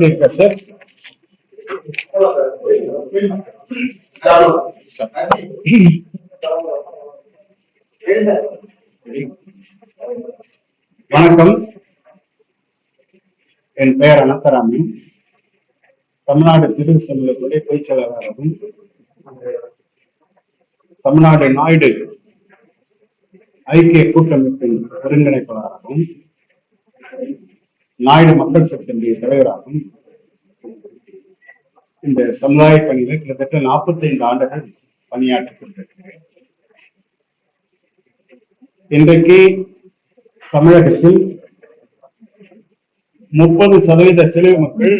இருக்கா சார்? வணக்கம். என் பெயர் அனந்தராமன். தமிழ்நாடு திருச்செங்கோட்டுடைய பொதுச் செயலாளராகவும், தமிழ்நாடு நாயுடு ஐக்கிய கூட்டமைப்பின் ஒருங்கிணைப்பாளராகவும், நாயுடு மக்கள் சக்தியினுடைய தலைவராகவும் இந்த சமுதாய பணிகளை கிட்டத்தட்ட 45 ஆண்டுகள் பணியாற்றிக் கொண்டிருக்கிறேன். இன்றைக்கு தமிழகத்தில் 30% தெலுங்கு மக்கள்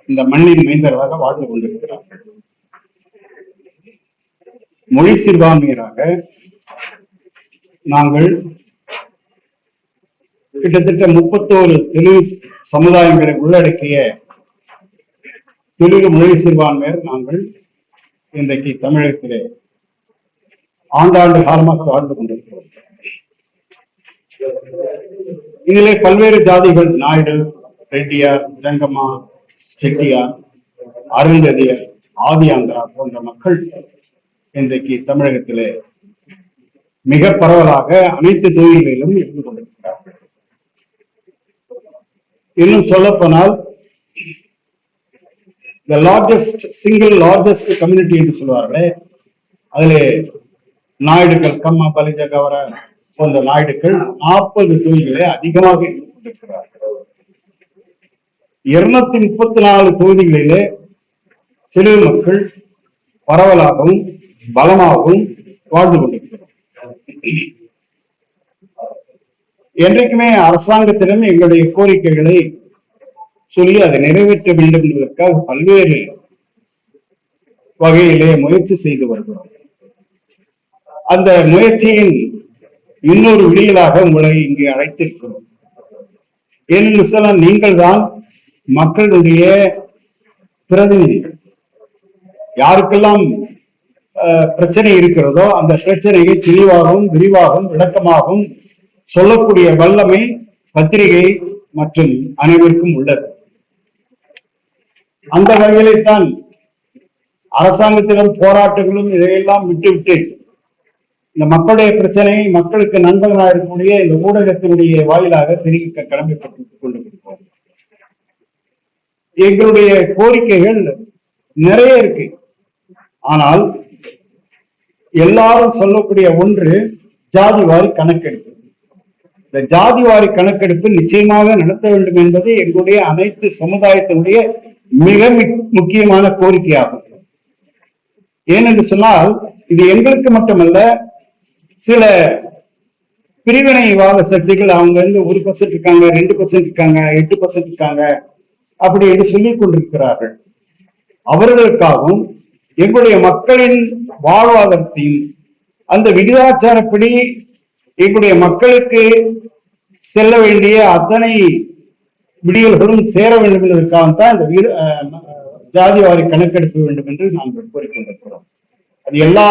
இந்த மண்ணின் மைந்தராக வாழ்ந்து கொண்டிருக்கிறார்கள். மொழி சிறுபான்மையராக நாங்கள் கிட்டத்தட்ட 31 தெலுங்கு சமுதாயங்களை உள்ளடக்கிய தெலுங்கு மொழி சிறுபான்மையர் நாங்கள் இன்றைக்கு தமிழகத்திலே ஆண்டாண்டு காலமாக வாழ்ந்து கொண்டிருக்கிறோம். இதிலே பல்வேறு ஜாதிகள், நாயுடு, ரெட்டியார், ஜங்கம்மா, செட்டியார், அருந்ததியர், ஆதியாந்திரா போன்ற மக்கள் இன்றைக்கு தமிழகத்திலே மிக பரவலாக அனைத்து தொகுதிகளிலும் இருந்து கொண்டிருக்கிறார்கள். இன்னும் சொல்ல போனால் சிங்கிள் லார்ஜஸ்ட் கம்யூனிட்டி என்று சொல்வார்களே, அதிலே நாயுடுகள், கம்மா, பலிஜ, கவர போன்ற நாயுடுகள் 40 தொகுதிகளே அதிகமாக இருந்து கொண்டிருக்கிறார்கள். 234 தொகுதிகளிலே தெலுங்கு மக்கள் பரவலாகவும் பலமாகவும் வாழ்ந்து கொண்டிருக்கிறோம். என்றைக்குமே அரசாங்கத்திடம் எங்களுடைய கோரிக்கைகளை சொல்லி அதை நிறைவேற்ற வேண்டும் என்பதற்காக பல்வேறு வகையிலே முயற்சி செய்து வருகிறோம். அந்த முயற்சியின் இன்னொரு விடியலாக உங்களை இங்கே அழைத்திருக்கிறோம். ஏனென்று சொன்னால் நீங்கள் தான் மக்களுடைய பிரதிநிதிகள். யாருக்கெல்லாம் பிரச்சனை இருக்கிறதோ அந்த பிரச்சனையை தெளிவாகவும் விரிவாகவும் விளக்கமாகவும் சொல்லக்கூடிய வல்லமை பத்திரிகை மற்றும் அனைவருக்கும் உள்ளது. அந்த வகையில்தான் அரசாங்கத்திடம் போராட்டங்களும் இதையெல்லாம் விட்டுவிட்டு இந்த மக்களுடைய பிரச்சனையை மக்களுக்கு நண்பர்களாக இருக்கக்கூடிய இந்த ஊடகத்தினுடைய வாயிலாக தெரிவிக்க கடமைப்பட்டுக் கொண்டிருக்கிறோம். எங்களுடைய கோரிக்கைகள் நிறைய இருக்கு. ஆனால் எல்லாரும் சொல்லக்கூடிய ஒன்று ஜாதிவாரி கணக்கெடுப்பு. இந்த ஜாதிவாரி கணக்கெடுப்பு நிச்சயமாக நடத்த வேண்டும் என்பது எங்களுடைய அனைத்து சமுதாயத்தினுடைய மிக முக்கியமான கோரிக்கையாகும். ஏனென்று சொன்னால் இது எங்களுக்கு மட்டுமல்ல, சில பிரிவினைவாத சக்திகள் அவங்க வந்து 1% இருக்காங்க, 2% இருக்காங்க, 8% இருக்காங்க அப்படி என்று சொல்லிக் கொண்டிருக்கிறார்கள். அவர்களுக்காகவும் எங்களுடைய மக்களின் வாழ்வாதாரத்தையும் அந்த விகிதாச்சாரப்படி எங்களுடைய மக்களுக்கு செல்ல வேண்டிய அத்தனை விடியல்களும் சேர வேண்டும் என்பதற்காகத்தான் இந்த ஜாதிவாரி கணக்கெடுக்க வேண்டும் என்று நாங்கள் கோரிக்கொண்டிருக்கிறோம். அது எல்லா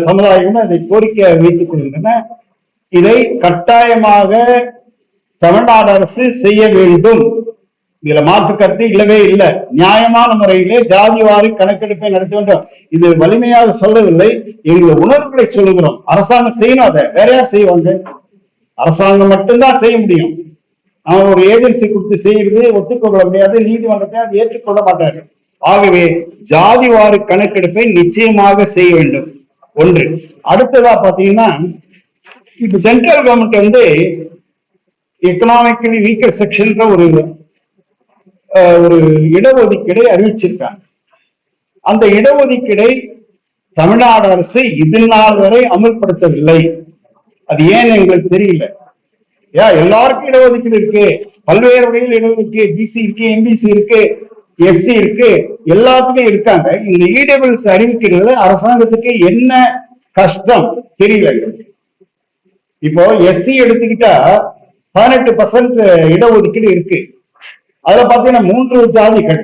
சமுதாயமும் அதை கோரிக்கை வைத்துக் கொள்கின்றன. இதை கட்டாயமாக தமிழ்நாடு அரசு செய்ய வேண்டும். இதுல மாற்று கருத்து இல்லவே இல்லை. நியாயமான முறையிலே ஜாதிவாரி கணக்கெடுப்பை நடத்த வேண்டும். இது வலிமையாக சொல்லவில்லை, எங்கள் உணர்வுகளை சொல்லுகிறோம். அரசாங்கம் செய்யணும், அதை வேற யார் செய்வாங்க? அரசாங்கம் மட்டும்தான் செய்ய முடியும். அவன் ஒரு ஏஜென்சி கொடுத்து செய்யறது ஒத்துக்கொள்ள முடியாது, நீதிமன்றத்தை அதை ஏற்றுக்கொள்ள மாட்டார்கள். ஆகவே ஜாதிவாரி கணக்கெடுப்பை நிச்சயமாக செய்ய வேண்டும். ஒன்று. அடுத்ததா பாத்தீங்கன்னா, இப்ப சென்ட்ரல் கவர்மெண்ட் வந்து எக்கனாமிக்கலி வீக்கர் செக்ஷன் ஒரு இடஒதுக்கீடை அறிவிச்சிருக்காங்க. அந்த இடஒதுக்கீடை தமிழ்நாடு அரசு இது நாள் வரை அமல்படுத்தவில்லை. அது ஏன் எங்களுக்கு தெரியல. எல்லாருக்கும் இடஒதுக்கீடு இருக்கு, பல்வேறு வகையில் இடஒதுக்கீடு, பிசி இருக்கு, எம்பிசி இருக்கு, எஸ்சி இருக்கு, எல்லாத்துக்கும் இருக்காங்க. இந்த இடபிள்யூஎஸ் அறிவிக்கிறது அரசாங்கத்துக்கு என்ன கஷ்டம் தெரியல. இப்போ எஸ்சி எடுத்துக்கிட்டா 18% இடஒதுக்கீடு இருக்கு. அதுல பாத்தீங்கன்னா 3 ஜாதிகள்,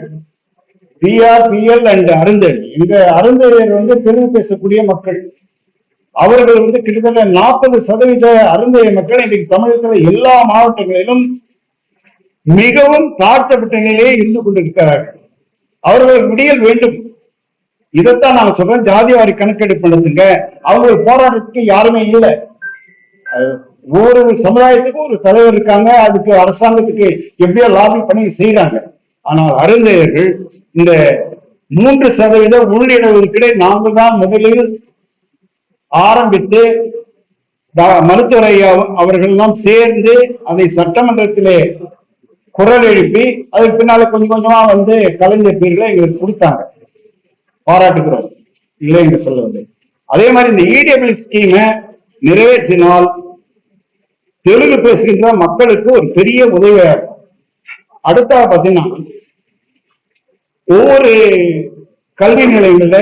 பிஆர், பிஎல் அண்ட் அருந்ததி. இங்க அருந்ததியர் வந்து தெலுங்கு பேசக்கூடிய மக்கள். அவர்கள் கிட்டத்தட்ட 40% அருந்தைய மக்கள் இன்றைக்கு தமிழகத்தில் எல்லா மாவட்டங்களிலும் மிகவும் தாழ்த்தப்பட்ட நிலையே இருந்து கொண்டிருக்கிறார்கள். அவர்கள் விடியல் வேண்டும். இதைத்தான் நான் சொல்றேன். ஜாதிவாரி கணக்கெடுப்பு நடத்துங்க. அவங்களுக்கு போராட்டத்துக்கு யாருமே இல்லை. ஒவ்வொரு சமுதாயத்துக்கும் ஒரு தலைவர் இருக்காங்க. அதுக்கு அரசாங்கத்துக்கு எப்படியோ லாபி பண்ணி செய்யறாங்க. ஆனால் அருந்தையர்கள் இந்த 3% உள்ளிடுவதற்கிடையே நாங்கள் தான் முதலில் ஆரம்பித்து மருத்துவர் ஐயா அவர்கள் எல்லாம் சேர்ந்து அதை சட்டமன்றத்திலே குரல் எழுப்பி அதுக்கு பின்னால கொஞ்சம் கொஞ்சமா கலைஞர் பேர்களை எங்களுக்கு கொடுத்தாங்க. பாராட்டுகிறோம், இல்லை என்று சொல்லவில்லை. அதே மாதிரி இந்த இடபிள்யூ ஸ்கீமை நிறைவேற்றினால் தெலுங்கு பேசுகின்ற மக்களுக்கு ஒரு பெரிய உதவியா இருக்கும். அடுத்த பாத்தீங்கன்னா ஒவ்வொரு கல்வி நிலையங்கள்ல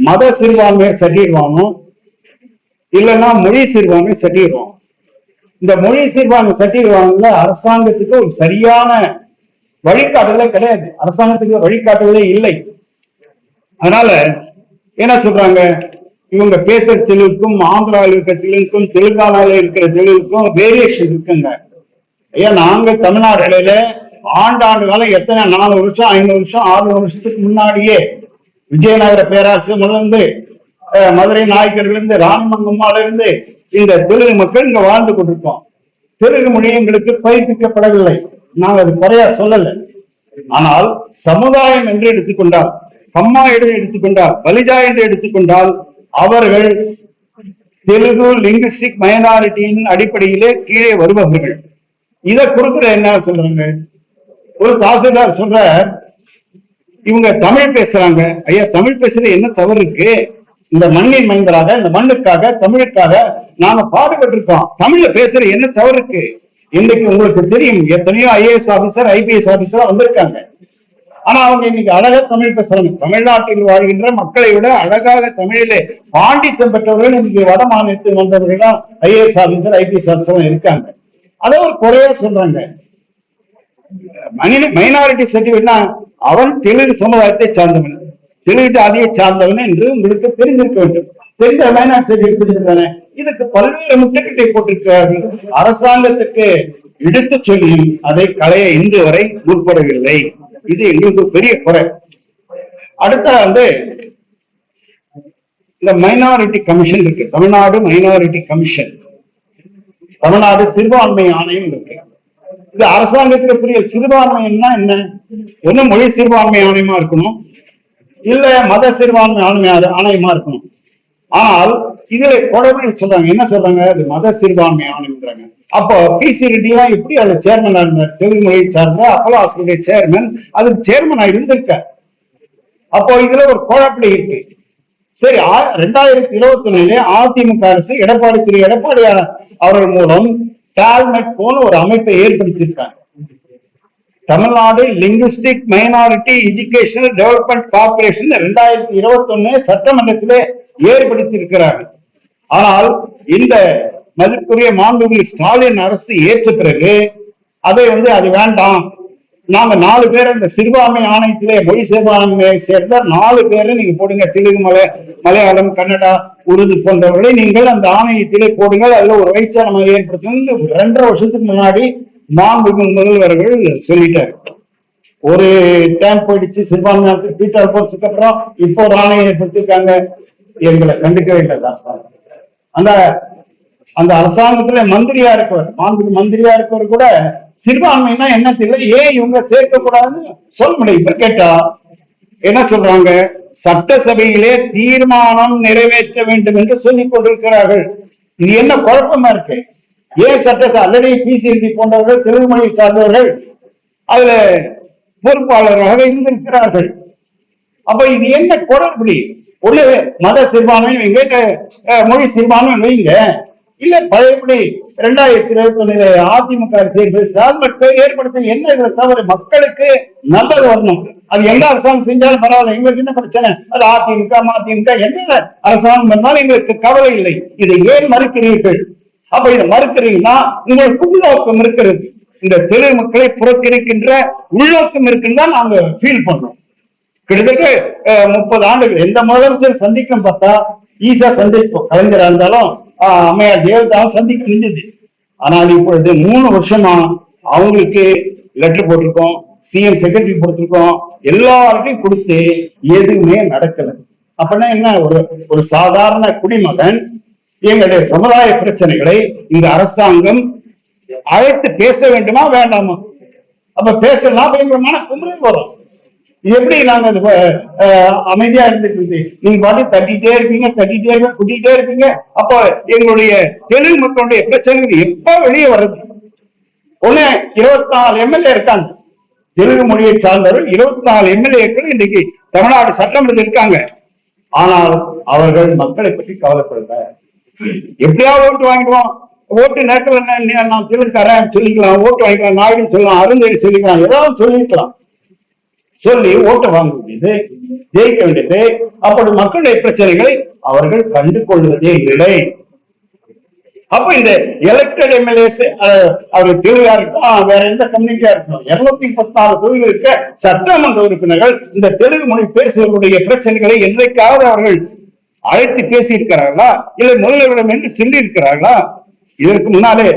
மத சிறுபான்மையை சட்டிடுவானும், இல்லைன்னா மொழி சிறுபான்மை சட்டிடுவாங்க. இந்த மொழி சிறுபான்மை சட்டிடுவாங்கல அரசாங்கத்துக்கு ஒரு சரியான வழிகாட்டுதலே கிடையாது. அரசாங்கத்துக்கு வழிகாட்டுதலே இல்லை. அதனால என்ன சொல்றாங்க, இவங்க பேசுற தெலுங்குக்கும் ஆந்திராவில் இருக்கிற தெலுங்குக்கும் தெலுங்கானால இருக்கிற தெலுங்குக்கும் வேரியேஷன் இருக்குங்க. ஐயா, நாங்க தமிழ்நாடு இடையில ஆண்டாண்டு காலம் எத்தனை 400 வருஷம் 500 வருஷம் 600 வருஷத்துக்கு முன்னாடியே விஜயநகர பேராசு முதலிருந்து மதுரை நாயக்கர்கள் இருந்து ராமமங்கம்மால இருந்து இந்த தெலுங்கு மக்கள் இங்க வாழ்ந்து கொண்டிருக்கோம். தெலுங்கு மொழி எங்களுக்கு பயிற்சிக்கப்படவில்லை. நாங்கள் அது குறையா சொல்லல. ஆனால் சமுதாயம் என்று எடுத்துக்கொண்டால், கம்மா என்று எடுத்துக்கொண்டால், பலிஜா என்று எடுத்துக்கொண்டால் அவர்கள் தெலுங்கு லிங்குஸ்டிக் மைனாரிட்டியின் அடிப்படையிலே கீழே வருபவர்கள். இதை கொடுக்கிற என்ன சொல்றாங்க, ஒரு தாசில்தார் சொல்ற இவங்க தமிழ் பேசுறாங்க. ஐயா, தமிழ் பேசுறது என்ன தவறு இருக்கு? இந்த மண்ணின் மைந்தராக, இந்த மண்ணுக்காக, தமிழுக்காக நாங்க பாடுபட்டு இருக்கோம். தமிழ்ல பேசுற என்ன தவறு இருக்கு? இன்னைக்கு உங்களுக்கு தெரியும், எத்தனையோ IAS ஆபீசர் IPS ஆபீசரா வந்திருக்காங்க. ஆனா அவங்க இன்னைக்கு அழகா தமிழ் பேசுறாங்க. தமிழ்நாட்டில் வாழ்கின்ற மக்களை விட அழகாக தமிழிலே பாண்டித்தம் பெற்றவர்கள் இன்னைக்கு வட மாநிலத்தில் வந்தவர்கள் தான் IAS ஆபீசர் IPS ஆபீசர் இருக்காங்க. அதை ஒரு குறையா சொல்றாங்க. மைனாரிட்டி சர்டிபிகேட்னா அவன் தெலுங்கு சமுதாயத்தை சார்ந்தவன், தெலுங்கு ஜாதியை சார்ந்தவன் என்று உங்களுக்கு தெரிஞ்சிருக்க வேண்டும். தெரிஞ்ச மைனாரிட்டி சர்டிபிகேட் கொடுத்திருக்காங்க. இதுக்கு பல்வேறு முட்டுக்கட்டை போட்டிருக்கிறார்கள். அரசாங்கத்துக்கு எடுத்து சொல்லியும் அதை களைய இன்று வரை முற்படவில்லை. இது எங்களுக்கு பெரிய குறை. அடுத்த இந்த மைனாரிட்டி கமிஷன் இருக்கு, தமிழ்நாடு மைனாரிட்டி கமிஷன், தமிழ்நாடு சிறுபான்மை ஆணையம் இருக்கு. இது அரசாங்கத்துக்கு புரிய சிறுபான்மைன்னா என்ன? ஒண்ணு மொழி சிறுபான்மை ஆணையமா இருக்கணும், இல்ல மத சிறுபான்மை ஆணையமா இருக்கணும். ஆனால் இதுல கொடை சொல்றாங்க, என்ன சொல்றாங்க, அது மத சிறுபான்மை ஆணையம்ன்றாங்க. அப்போ PC ரெட்டி எல்லாம் எப்படி அது சேர்மனா இருந்தார்? தெலுங்கு மொழியை சார்ந்த அப்போலோ ஹாஸ்பிட்டல் சேர்மன், அதுக்கு சேர்மனா இருந்திருக்க. அப்போ இதுல ஒரு குழப்படி இருக்கு. சரி, 2021 அதிமுக அரசு எடப்பாடி அவர்கள் மூலம் டால்மெட் போல ஒரு அமைப்பை ஏற்படுத்தியிருக்காங்க. Tamil Nadu linguistic minority educational development corporation 2021 சட்டமன்றத்திலே ஏற்படுத்தி இருக்கிறார்கள். ஆனால் இந்த மதிப்புக்குரிய மாண்புமிகு ஸ்டாலின் அரசு ஏற்ற பிறகு அதை அது வேண்டாம், நாங்க 4 பேரை இந்த சிறுபான்மை ஆணையத்திலே மொழி சிறுபான்மையை சேர்ந்த 4 பேரை நீங்க போடுங்க, தெலுங்கு மலையாளம் கன்னடா உருது போன்றவர்களை நீங்கள் அந்த ஆணையத்திலே போடுங்கள், அதுல ஒரு வைச்சாரம் ஏற்படுத்தணும். 2.5 வருஷத்துக்கு முன்னாடி மாண்புமிகு முதல்வர்கள் சொல்லிட்டாரு. ஒரு டைம் போயிடுச்சு, சிறுபான்மை பீட்டால் போச்சதுக்கு அப்புறம் இப்போ ஒரு ஆணையம் ஏற்படுத்திருக்காங்க. எங்களை கண்டுக்கவே இல்லை அரசாங்கம். அந்த அரசாங்கத்துல மந்திரியா இருக்கவர், மாண்புமிகு மந்திரியா இருக்கவர் கூட சிறுபான்மைன்னா என்ன தெரியல, ஏன் இவங்க சேர்க்கக்கூடாதுன்னு சொல்ல முடியும். இப்ப கேட்டா என்ன சொல்றாங்க, சட்டசபையிலே தீர்மானம் நிறைவேற்ற வேண்டும் என்று சொல்லிக் கொண்டிருக்கிறார்கள். இது என்ன குழப்பமா இருக்கு? ஏன் சட்டத்தை ஆல்ரெடி PC போன்றவர்கள் தெலுங்கு மொழியை சார்ந்தவர்கள் அதுல பொறுப்பாளராக இருந்திருக்கிறார்கள். அப்ப இது என்ன குழப்படி? ஒண்ணு மத சிறுபான்மை வைங்க, மொழி சிறுபான்மை வைங்க, இல்ல பழையபடி 2021 அதிமுக ஏற்படுத்த என்ன இதை தவிர மக்களுக்கு நல்லது வரணும். அது எந்த அரசாங்கம் செஞ்சாலும் பரவாயில்ல, எங்களுக்கு என்ன பிரச்சனை? அது அதிமுக எந்த அரசாங்கம் வந்தாலும் எங்களுக்கு கவலை இல்லை. இதை ஏன் மறுக்கிறீர்கள்? அப்ப இதை மறுக்கிறீங்கன்னா உங்களுக்கு உள்நோக்கம் இருக்கிறது. இந்த தெலுங்கு மக்களை புறக்கணிக்கின்ற உள்நோக்கம் இருக்குன்னு தான் நாங்க ஃபீல் பண்றோம். கிட்டத்தட்ட 30 ஆண்டுகள் எந்த முதலமைச்சர் சந்திக்கும் பார்த்தா ஈஸியா சந்திப்போம். கலைஞரா இருந்தாலும் அம்மையார் ஜெயலலிதாவும் சந்திக்க முடிஞ்சது. ஆனால் இப்பொழுது 3 வருஷமா அவங்களுக்கு லெட்டர் போட்டிருக்கோம், சிஎம் செக்ரட்டரி கொடுத்திருக்கோம், எல்லார்ட்டையும் கொடுத்து எதுவுமே நடக்கல. அப்படின்னா என்ன, ஒரு சாதாரண குடிமகன் எங்களுடைய சமுதாய பிரச்சனைகளை இந்த அரசாங்கம் அழைத்து பேச வேண்டுமா வேண்டாமா? அப்ப பேசலாம் மன குமுறல் வரும். எப்படி நாங்க அமைதியா இருந்துட்டு நீங்க பாட்டு தட்டிட்டே இருப்பீங்க, கூட்டிகிட்டே இருப்பீங்க. அப்ப எங்களுடைய தெலுங்கு மக்களுடைய பிரச்சனைகள் எப்ப வெளியே வருது? ஒண்ணு 24 எம்எல்ஏ இருக்காங்க, தெலுங்கு மொழியை சார்ந்தவர்கள் 24 எம்எல்ஏக்கள் இன்றைக்கு தமிழ்நாடு சட்டமன்றத்தில் இருக்காங்க. ஆனால் அவர்கள் மக்களை பற்றி கவலைப்படல. எப்படியாவது ஓட்டு வாங்கிடுவோம், ஓட்டு நேரத்தில் நான் தெலுங்குக்காரன் சொல்லிக்கலாம், ஓட்டு வாங்கிக்கலாம், நாயுடு சொல்லலாம், அருந்தேரி சொல்லிக்கலாம், ஏதாவது சொல்லிக்கலாம், சொல்லி ஓட்டு வாங்க வேண்டியது, ஜெயிக்க வேண்டியது. அப்படி மக்களுடைய பிரச்சனைகளை அவர்கள் கண்டு கொள்வதே இல்லை. அப்ப இந்த எலெக்டட் எம்எல்ஏஸ் அவர் தெலுங்கா இருக்கும், வேற எந்த கம்யூனிட்டியா இருக்கும், 214 தொகுதிகள் இருக்க சட்டமன்ற உறுப்பினர்கள் இந்த தெலுங்கு மொழி பேசுவதற்குடைய பிரச்சனைகளை என்றைக்காவது அவர்கள் அழைத்து பேசி இருக்கிறார்களா? இல்லை முதல்வரிடம் என்று சொல்லி இருக்கிறார்களா? இதற்கு முன்னாலே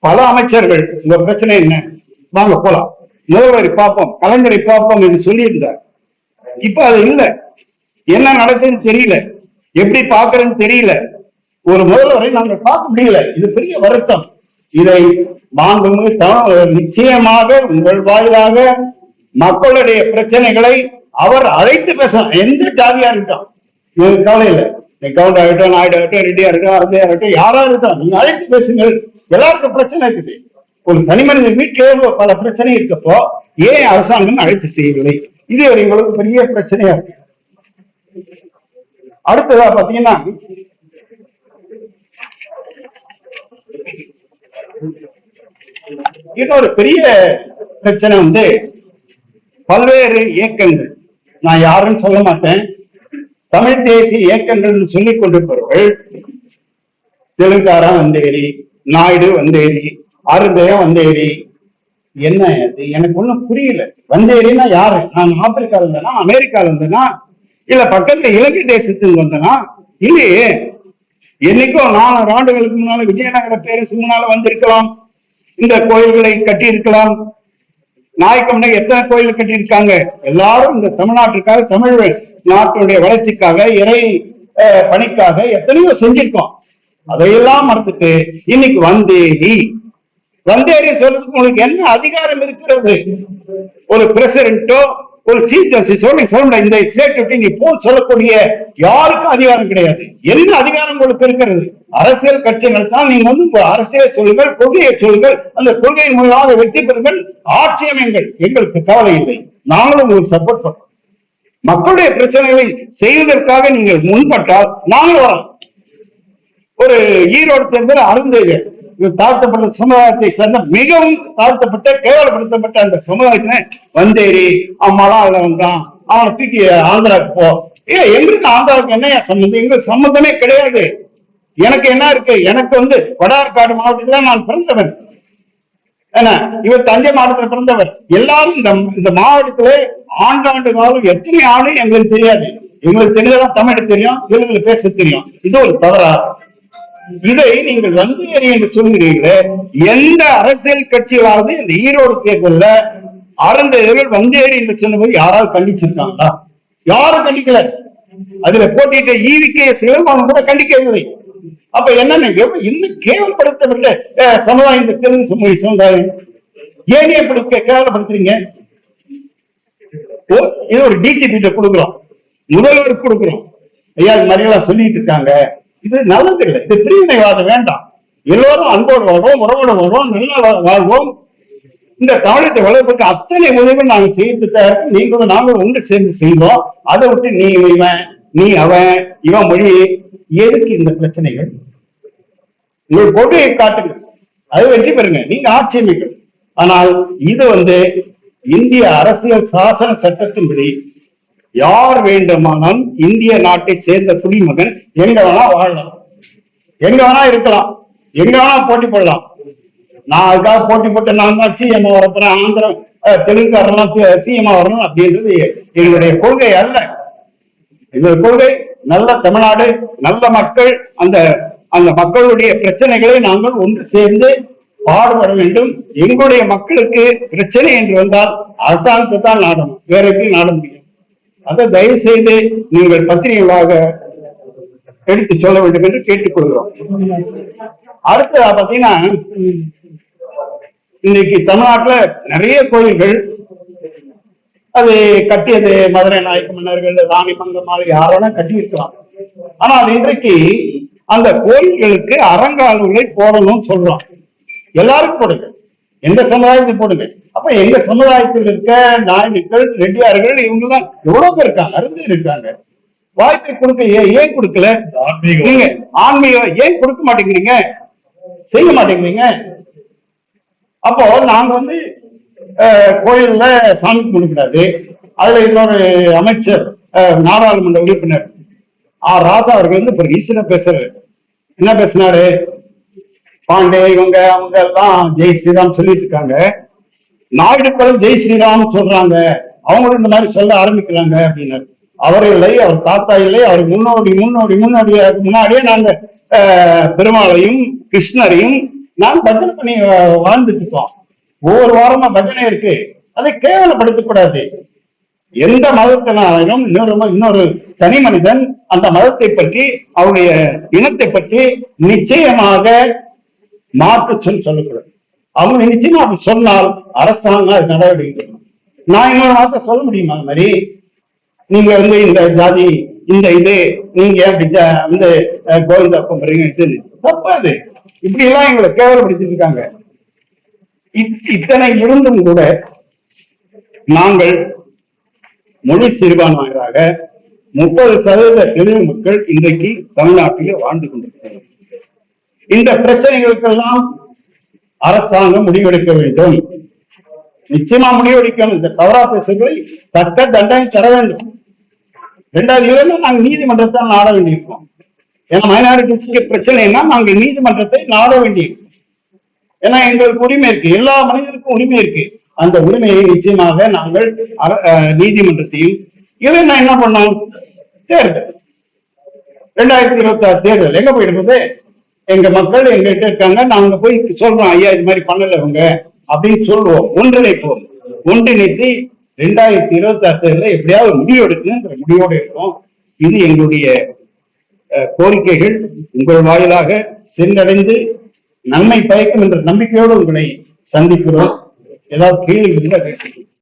பல அமைச்சர்கள் உங்க பிரச்சனை என்ன, வாங்க போலாம், முதல்வரை பார்ப்போம், கலைஞரை பார்ப்போம் என்று சொல்லியிருந்தார். இப்ப அது இல்லை. என்ன நடக்குதுன்னு தெரியல, எப்படி பாக்குறதுன்னு தெரியல. ஒரு முதல்வரை நாங்கள் பார்க்க முடியல. இது பெரிய வருத்தம். இதை நிச்சயமாக உங்கள் வாயிலாக மக்களுடைய பிரச்சனைகளை அவர் அழைத்து பேசலாம். எந்த ஜாதியா இருக்கட்டும், இவங்க கவலை இல்லை. கவுண்ட் ஆகட்டும், நாயுடு ஆகட்டும், ரெட்டியா இருக்கட்டும், அரசே ஆகட்டும், யாரா இருக்கட்டும், நீங்க அழைத்து பேசுங்கள். எல்லாருக்கும் பிரச்சனை இருக்குது. ஒரு தனி மனித வீட்டிலே பல பிரச்சனை இருக்கப்போ ஏன் அரசாங்கம் அழைத்து செய்யவில்லை? இது எங்களுக்கு பெரிய பிரச்சனையா இருக்கு. அடுத்ததா பாத்தீங்கன்னா, இன்னொரு பெரிய பிரச்சனை பல்வேறு இயக்கங்கள், நான் யாருன்னு சொல்ல மாட்டேன், தமிழ் தேசிய இயக்கங்கள் சொல்லிக் கொண்டிருப்பவர்கள் தெலுங்காரா வந்தேரி, நாயுடு வந்தேரி, அருந்தயம் வந்தேரி, என்ன அது எனக்கு ஒண்ணும் புரியல. வந்தேரின்னா யாரு? நான் ஆப்பிரிக்கால இருந்தேனா, அமெரிக்கால இருந்தேனா, இல்ல பக்கத்துல இலங்கை தேசத்துக்கு வந்தனா? இல்லையே. என்னைக்கும் 400 ஆண்டுகளுக்கு முன்னால விஜயநகர பேரரசு முன்னால வந்திருக்கலாம், இந்த கோயில்களை கட்டி இருக்கலாம். நாயக்கம்னா எத்தனை கோயில் கட்டி இருக்காங்க? எல்லாரும் இந்த தமிழ்நாட்டிற்காக, தமிழ் நாட்டுடைய வளர்ச்சிக்காக, இறை பணிக்காக எத்தனையோ செஞ்சிருக்கோம். அதையெல்லாம் மறந்துட்டு இன்னைக்கு வந்தேரி சொல்றதுக்கு உங்களுக்கு என்ன அதிகாரம் இருக்கிறது? ஒரு பிரசிடென்ட்டோ ஒரு சீஃப் ஜஸ்டிஸோ நீங்க சொல்ல முடியாது. இந்த ஸ்டேட் விட்டு நீ போ சொல்லக்கூடிய யாருக்கும் அதிகாரம் கிடையாது. என்ன அதிகாரம் உங்களுக்கு இருக்கிறது? அரசியல் கட்சிகள் தான். நீங்க அரசியலை சொல்லுங்கள், கொள்கையை சொல்லுங்கள், அந்த கொள்கையின் மூலமாக வெற்றி பெறுங்கள், ஆட்சி அமைங்கள், எங்களுக்கு கவலை இல்லை, நாங்களும் உங்களுக்கு சப்போர்ட் பண்றோம். மக்களுடைய பிரச்சனைகளை செய்வதற்காக நீங்கள் முன்பட்டால் நாங்களும் வரோம். ஒரு ஈரோடு தேர்தல் அருந்தேரி தாழ்த்தப்பட்ட சமுதாயத்தை சேர்ந்த மிகவும் தாழ்த்தப்பட்ட கேவலப்படுத்தப்பட்ட அந்த சமுதாயத்தின வந்தேரி அம்மாலாம் அதுல வந்தான், அவனை தூக்கி ஆந்திராவுக்கு போ. எங்களுக்கு ஆந்திராவுக்கு என்ன சம்பந்தம்? எங்களுக்கு சம்பந்தமே கிடையாது. எனக்கு என்ன இருக்கு? எனக்கு வடார்காடு மாவட்டத்துல நான் பிறந்தவன், என்ன இவர் தஞ்சை மாவட்டத்தில் பிறந்தவர். எல்லாரும் இந்த மாவட்டத்துல ஆண்டாண்டு காலம் எத்தனை ஆண்டு எங்களுக்கு தெரியாது. எங்களுக்கு தெரிஞ்சதான் தமிழ் தெரியும், தெலுங்குல பேச தெரியும். இது ஒரு தவறா? இதை நீங்கள் வந்தேரி என்று சொல்கிறீர்களே, எந்த அரசியல் கட்சிகளாவது இந்த ஈரோடு தேர்தலில் அறந்தவர்கள் வந்தேரி என்று சொன்னபோது யாராவது கண்டிச்சிருக்காங்களா? யாரும் கண்டிக்கல. அதுல போட்டியிட்ட ஈவிக்கே சிவபானம் கூட கண்டிக்கவில்லை. அப்ப என்னன்னு இன்னும் கேவலப்படுத்தப்பட்ட சமுதாயம் இந்த தெலுங்கு மொழி சமுதாயம். ஏன் எப்படி கேவலப்படுத்துறீங்க? இது ஒரு டிஜிபி கொடுக்குறோம், முதல்வருக்கு கொடுக்குறோம், ஐயா இது மாதிரி எல்லாம் சொல்லிட்டு இருக்காங்க. இது நல்லது இல்லை. இது பிரிவினைவாதம் வேண்டாம். எல்லோரும் அன்போடு வாழ்வோம், உறவோடு வாழ்வோம், நல்லா வாழ்வோம். இந்த தமிழகத்தை வளர்ப்பதற்கு அத்தனை உதவிகள் நாங்கள் செய்யறதுக்கு நீங்களும் நாங்களும் ஒன்று சேர்ந்து செய்வோம். அதை விட்டு நீ இவன், நீ அவன், இவன் மொழி, எதுக்கு இந்த பிரச்சனைகள்? உங்கள் கொள்கையை காட்டுங்க, அது வெற்றி பெறுங்க, நீங்க ஆட்சி அமைக்கணும். ஆனால் இது இந்திய அரசியல் சாசன சட்டத்தின்படி யார் வேண்டுமானால் இந்திய நாட்டை சேர்ந்த குடிமகன் எங்க வேணா வாழலாம், எங்க வேணா இருக்கலாம், எங்க வேணா போட்டி போடலாம். நான் அதுக்காக போட்டி போட்டு நான் தான் சிஎம் வரப்போறேன், ஆந்திரம் தெலுங்காரெல்லாம் சிஎம் வரணும் அப்படின்றது எங்களுடைய கொள்கை அல்ல. எங்களுடைய கொள்கை நல்ல தமிழ்நாடு, நல்ல மக்கள், அந்த அந்த மக்களுடைய பிரச்சனைகளை நாங்கள் ஒன்று சேர்ந்து பாடுபட வேண்டும். எங்களுடைய மக்களுக்கு பிரச்சனை என்று வந்தால் அரசாங்கத்தை தான் நாடணும், வேற எப்படி நாட முடியும்? அதை தயவு செய்து நீங்கள் பத்திரிகைகளாக எடுத்து சொல்ல வேண்டும் என்று கேட்டுக்கொள்கிறோம். அடுத்து பாத்தீங்கன்னா, இன்னைக்கு தமிழ்நாட்டுல நிறைய கோயில்கள் அது கட்டியது மதுரை நாயக்க மன்னர்கள், ராணி மங்கம்மாள், யாரோட கட்டி இருக்கலாம். ஆனால் இன்றைக்கு அந்த கோயில்களுக்கு அறங்காவலர்களை போடணும்னு சொல்றோம். எல்லாருக்கும் போடுங்க, எந்த சமுதாயத்துக்கு போடுங்க. அப்ப எங்க சமுதாயத்தில் இருக்க நாயக்கர்கள், ரெட்டியார்கள், இவங்க எல்லாம் எவ்வளவு பேர் இருக்காங்க, அருந்து இருக்காங்க. வாய்ப்பை கொடுக்க ஏன் கொடுக்கல? நீங்க ஆன்மீகம் ஏன் கொடுக்க மாட்டேங்கிறீங்க, செய்ய மாட்டேங்கிறீங்க? அப்போ நாங்க கோயில்ல சாமி கும்பிடக்கூடாது. அதுல இன்னொரு அமைச்சர், நாடாளுமன்ற உறுப்பினர் ராசா அவர்கள் இப்ப ரீசனா பேசுறாரு. என்ன பேசினாரு? பாண்டே இவங்க அவங்க எல்லாம் ஜெய் ஸ்ரீராம் சொல்லிட்டு இருக்காங்க, நாயுடுக்களும் ஜெய் ஸ்ரீராம் சொல்றாங்க, அவங்களும் இந்த மாதிரி சொல்ல ஆரம்பிக்கிறாங்க அப்படின்னாரு. அவர் இல்லை, அவர் தாத்தா இல்லை, அவர் முன்னாடியே நாங்க பெருமாளையும் கிருஷ்ணரையும் நான் பஜனை பண்ணி வாழ்ந்துட்டு இருக்கோம். ஒவ்வொரு வாரமா பஜனை இருக்கு. அதை கேவலப்படுத்தக்கூடாது. எந்த மதத்தினாலும் இன்னொரு தனி மனிதன் அந்த மதத்தை பற்றி, அவருடைய இனத்தை பற்றி நிச்சயமாக மாற்று சொல்லக்கூடாது. அவங்க நிச்சயமா அப்படி சொன்னால் அரசாங்கம் அது நடவடிக்கை. நான் இன்னொரு வார்த்தை சொல்ல முடியுமா? அந்த மாதிரி நீங்க இந்த ஜாதி, இந்த இது நீங்க அப்படி கோவிந்தா கும்பிடுறீங்க, தப்பாது. இப்படி எல்லாம் எங்களை கேவலப்படுத்திட்டு இருக்காங்க. இத்தனை இருந்தும் கூட நாங்கள் மொழி சிறுபான்மையராக 30% தெலுங்கு மக்கள் இன்றைக்கு தமிழ்நாட்டிலே வாழ்ந்து கொண்டிருக்கிறார்கள். இந்த பிரச்சனைகளுக்கெல்லாம் அரசாங்கம் முடிவெடுக்க வேண்டும், நிச்சயமா முடிவெடுக்கணும். இந்த தவறா பேசுகளை தக்க தண்டனை தர வேண்டும். 2வது நாங்க நீதிமன்றத்தை நாட வேண்டியிருக்கோம். ஏன்னா மைனாரிட்டிஸ்க்கு பிரச்சனைனா நாங்கள் நீதிமன்றத்தை நாட வேண்டியிருக்கோம். ஏன்னா எங்களுக்கு உரிமை இருக்கு, எல்லா மனிதருக்கும் உரிமை இருக்கு. அந்த உரிமையை நிச்சயமாக நாங்கள் நீதிமன்றத்தையும் நான் என்ன பண்ணோம்? தேர்தல் 2026 தேர்தல் எங்க போயிட்டு எங்க மக்கள் எங்ககிட்ட இருக்காங்க, நாங்க போய் சொல்றோம், ஐயா இது மாதிரி பண்ணல இவங்க அப்படின்னு சொல்லுவோம். ஒன்றிணைப்போம். ஒன்றிணைத்து 2026 தேர்தல எப்படியாவது முடிவு எடுக்கணுங்கிற முடிவோடு இருக்கும். இது எங்களுடைய கோரிக்கைகள் உங்கள் வாயிலாக சென்றடைந்து நன்மை பயக்கும் என்ற நம்பிக்கையோடு உங்களை சந்திக்கிறோம். ஏதாவது கேள்வி இருந்தா பேசுகிறோம்.